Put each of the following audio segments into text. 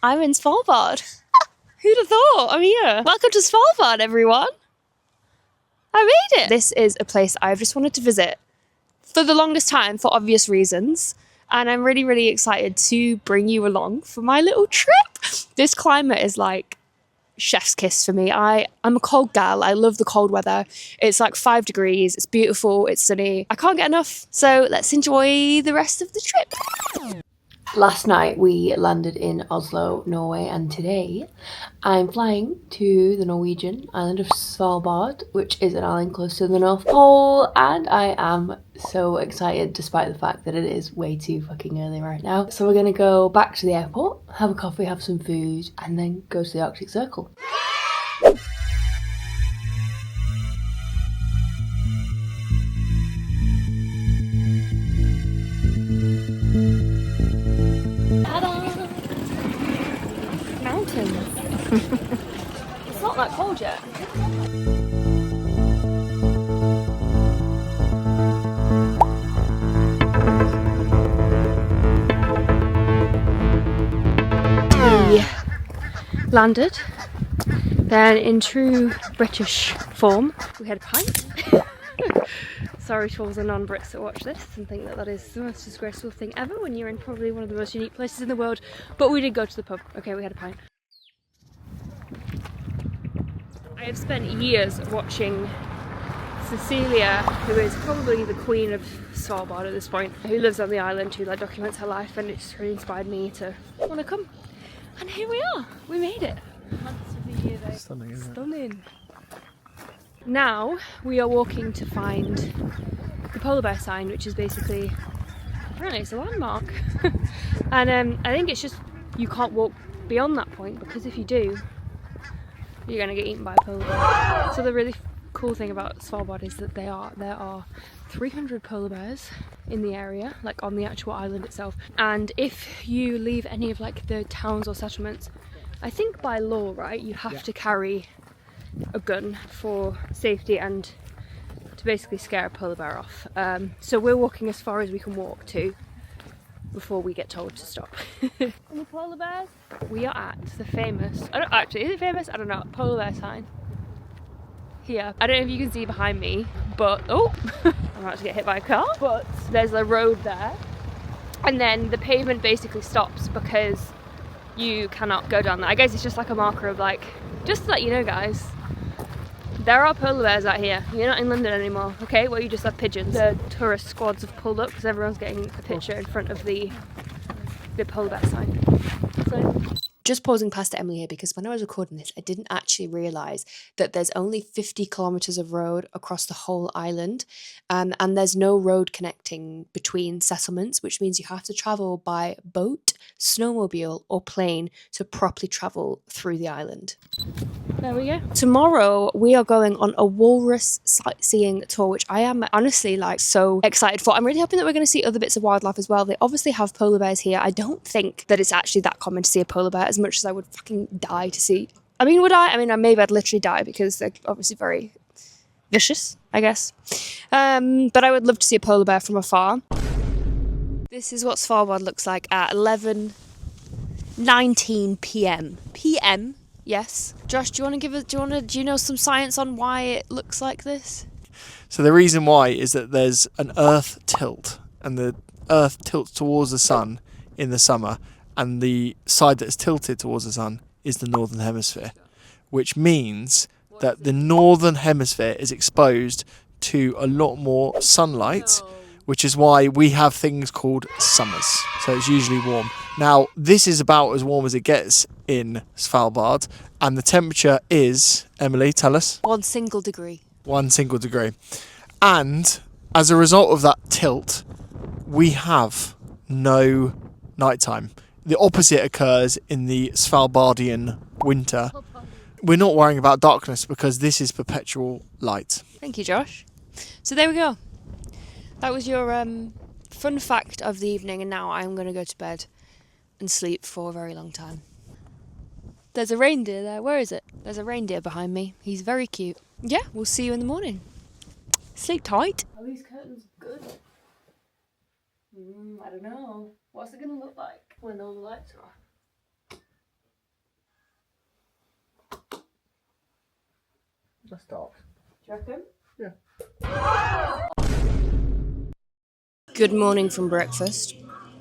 I'm in Svalbard. Who'd have thought? I'm here. Welcome to Svalbard, everyone. I made it. This is a place I've just wanted to visit for the longest time for obvious reasons. And I'm really, really excited to bring you along for my little trip. This climate is like chef's kiss for me. I'm a cold gal. I love the cold weather. It's like 5 degrees. It's beautiful. It's sunny. I can't get enough. So let's enjoy the rest of the trip. Last night we landed in Oslo, Norway, and today I'm flying to the Norwegian island of Svalbard, which is an island close to the North Pole, and I am so excited despite the fact that it is way too fucking early right now. So we're gonna go back to the airport, have a coffee, have some food, and then go to the Arctic Circle. It's not that cold yet. We landed. Then in true British form, we had a pint. Sorry to all the non-Brits that watch this and think that that is the most disgraceful thing ever when you're in probably one of the most unique places in the world. But we did go to the pub. Okay, we had a pint. I have spent years watching Cecilia, who is probably the queen of Svalbard at this point, who lives on the island, who like documents her life, and it just really inspired me to want to come. And here we are. We made it. Months of the year though. Stunning, isn't it? Stunning. Now we are walking to find the polar bear sign, which is basically, apparently it's a landmark. And I think it's just you can't walk beyond that point, because if you do, you're gonna get eaten by a polar bear. So the really cool thing about Svalbard is that there are 300 polar bears in the area, like on the actual island itself. And if you leave any of like the towns or settlements, I think by law, right, you have to carry a gun for safety and to basically scare a polar bear off. So we're walking as far as we can walk to before we get told to stop. Any polar bears? We are at the famous, actually, is it famous? I don't know, polar bear sign. Here. I don't know if you can see behind me, but, oh, I'm about to get hit by a car. But there's a road there. And then the pavement basically stops because you cannot go down there. I guess it's just like a marker of like, just to let you know guys, there are polar bears out here. You're not in London anymore, okay? Where you just have pigeons. The tourist squads have pulled up because everyone's getting a picture in front of the polar bear sign. So, just pausing past Emily here, because when I was recording this, I didn't actually realise that there's only 50 kilometres of road across the whole island, and there's no road connecting between settlements, which means you have to travel by boat, snowmobile or plane to properly travel through the island. There we go. Tomorrow we are going on a walrus sightseeing tour, which I am honestly like so excited for. I'm really hoping that we're going to see other bits of wildlife as well. They obviously have polar bears here. I don't think that it's actually that common to see a polar bear, as much as I would fucking die to see. I mean, would I? I mean, maybe I'd literally die because they're obviously very vicious, I guess. But I would love to see a polar bear from afar. This is what Svalbard looks like at 11:19 p.m. PM. Yes. Josh, do you know some science on why it looks like this? So the reason why is that there's an Earth tilt, and the Earth tilts towards the sun in the summer, and the side that's tilted towards the sun is the northern hemisphere, which means that the northern hemisphere is exposed to a lot more sunlight, which is why we have things called summers. So it's usually warm. Now, this is about as warm as it gets in Svalbard, and the temperature is, Emily, tell us? 1 single degree. 1 single degree. And as a result of that tilt, we have no nighttime. The opposite occurs in the Svalbardian winter. We're not worrying about darkness because this is perpetual light. Thank you, Josh. So there we go. That was your fun fact of the evening, and now I'm going to go to bed and sleep for a very long time. There's a reindeer there. Where is it? There's a reindeer behind me. He's very cute. Yeah, we'll see you in the morning. Sleep tight. Are these curtains good? I don't know. What's it going to look like when all the lights are off? Let's start. Do you reckon? Yeah. Good morning from breakfast.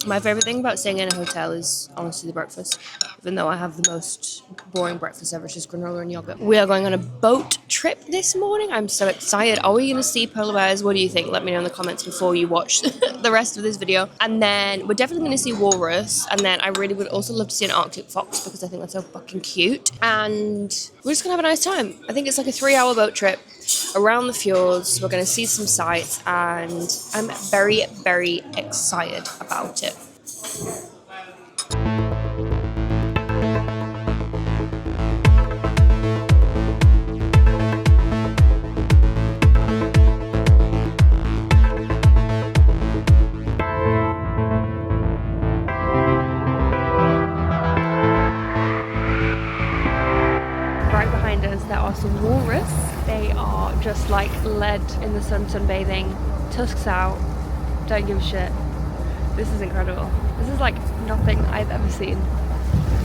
My favourite thing about staying in a hotel is honestly the breakfast, even though I have the most boring breakfast ever, just granola and yogurt. We are going on a boat trip this morning. I'm so excited. Are we going to see polar bears? What do you think? Let me know in the comments before you watch the rest of this video. And then we're definitely going to see walrus. And then I really would also love to see an Arctic fox because I think that's so fucking cute. And we're just going to have a nice time. I think it's like a 3-hour boat trip around the fjords. We're going to see some sights and I'm very, very excited about it. Right behind us there are some walrus. They are just like lead in the sun, sunbathing, tusks out, don't give a shit. This is incredible. This is like nothing I've ever seen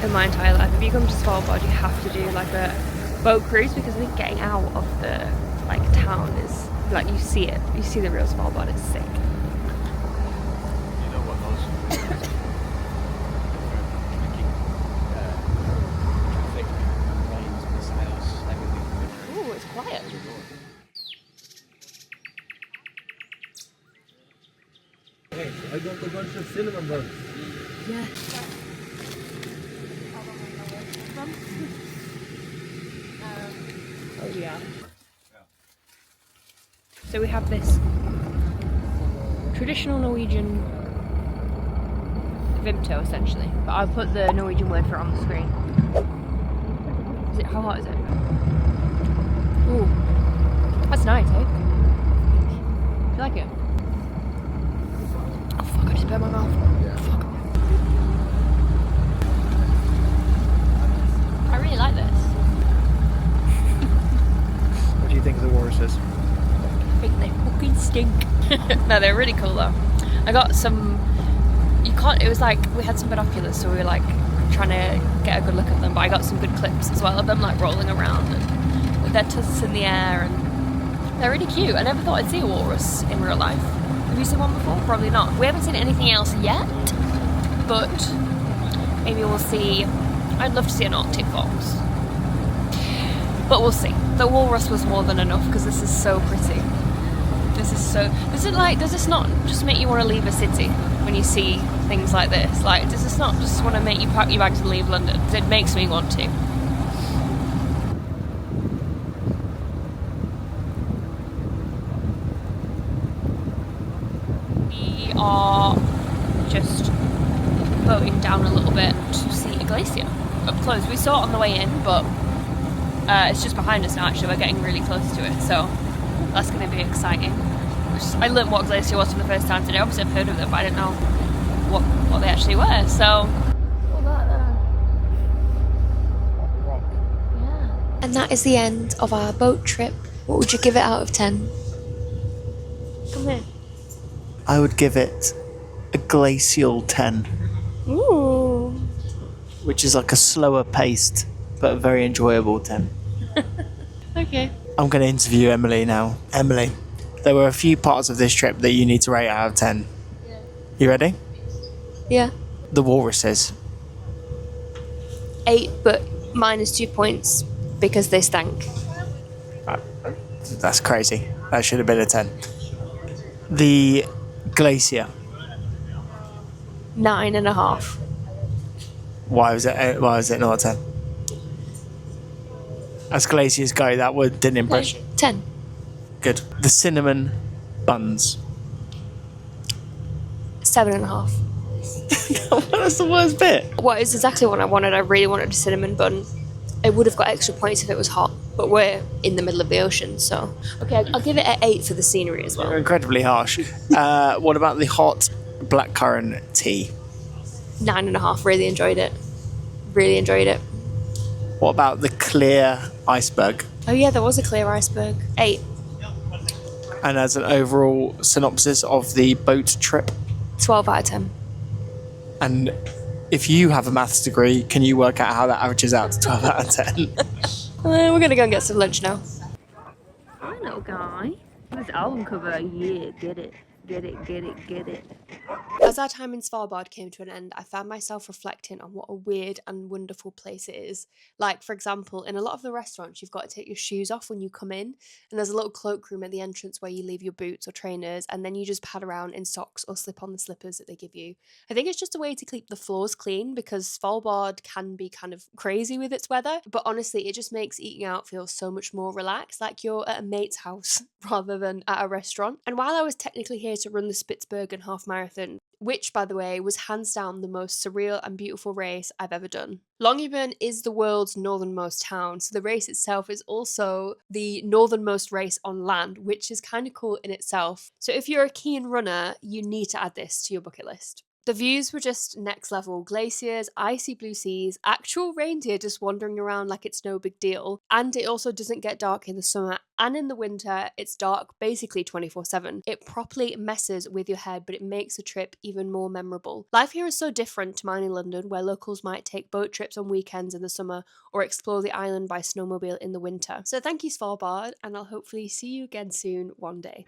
in my entire life. If you come to Svalbard, you have to do like a boat cruise because I think getting out of the like town is like you see it. You see the real Svalbard. It's sick. You know what those traffic lanes, missiles, everything. Ooh, it's quiet. Hey, I got a bunch of cinnamon buns. Yeah. Oh yeah. So we have this traditional Norwegian Vimto essentially, but I'll put the Norwegian word for it on the screen. Is it, how hot is it? Ooh, that's nice, eh? Do you like it? Oh fuck, I just burned my mouth. Yeah. Fuck. I really like this. What do you think of the walruses? I think they fucking stink. No, they're really cool though. I got some, it was like, we had some binoculars so we were like trying to get a good look at them, but I got some good clips as well of them like rolling around and with their tusks in the air, and they're really cute. I never thought I'd see a walrus in real life. Have you seen one before? Probably not. We haven't seen anything else yet, but maybe we'll see. I'd love to see an Arctic fox, but we'll see. The walrus was more than enough because this is so pretty. This is like, does this not just make you want to leave a city when you see things like this? Like, does this not just want to make you pack your bags and leave London? It makes me want to. We are just boating down a little bit to see a glacier up close. We saw it on the way in, but it's just behind us now actually. We're getting really close to it, so that's going to be exciting. I learned what glacier was for the first time today. Obviously I've heard of them, but I didn't know what they actually were, so... Look at that. Yeah. And that is the end of our boat trip. What would you give it out of 10? Come here. I would give it a glacial 10, Ooh. which is like a slower paced but very enjoyable 10. Okay. I'm going to interview Emily now. Emily, there were a few parts of this trip that you need to rate out of 10. Yeah. You ready? Yeah. The walruses. 8, but minus 2 points because they stank. That's crazy. That should have been a 10. The glacier. 9.5. Why was it not a 10? As glaciers go, that word didn't impress you. 10. Good. The cinnamon buns. 7.5. That's the worst bit. Well, it's exactly what I wanted. I really wanted a cinnamon bun. It would have got extra points if it was hot, but we're in the middle of the ocean, so... Okay, I'll give it an 8 for the scenery as well. You're incredibly harsh. What about the hot blackcurrant tea? 9.5. Really enjoyed it. Really enjoyed it. What about the clear iceberg? Oh yeah, there was a clear iceberg. 8. And as an overall synopsis of the boat trip? 12 out of 10. And if you have a maths degree, can you work out how that averages out to 12 out of 10? We're gonna go and get some lunch now. little guy. This album cover, yeah, get it. Get it, get it, get it. As our time in Svalbard came to an end, I found myself reflecting on what a weird and wonderful place it is. Like, for example, in a lot of the restaurants, you've got to take your shoes off when you come in, and there's a little cloakroom at the entrance where you leave your boots or trainers, and then you just pad around in socks or slip on the slippers that they give you. I think it's just a way to keep the floors clean because Svalbard can be kind of crazy with its weather, but honestly, it just makes eating out feel so much more relaxed, like you're at a mate's house rather than at a restaurant. And while I was technically here to run the Spitsbergen half marathon, which, by the way, was hands down the most surreal and beautiful race I've ever done. Longyearbyen is the world's northernmost town, so the race itself is also the northernmost race on land, which is kind of cool in itself. So if you're a keen runner, you need to add this to your bucket list. The views were just next level. Glaciers, icy blue seas, actual reindeer just wandering around like it's no big deal. And it also doesn't get dark in the summer, and in the winter it's dark basically 24/7. It properly messes with your head, but it makes the trip even more memorable. Life here is so different to mine in London, where locals might take boat trips on weekends in the summer or explore the island by snowmobile in the winter. So thank you, Svalbard, and I'll hopefully see you again soon one day.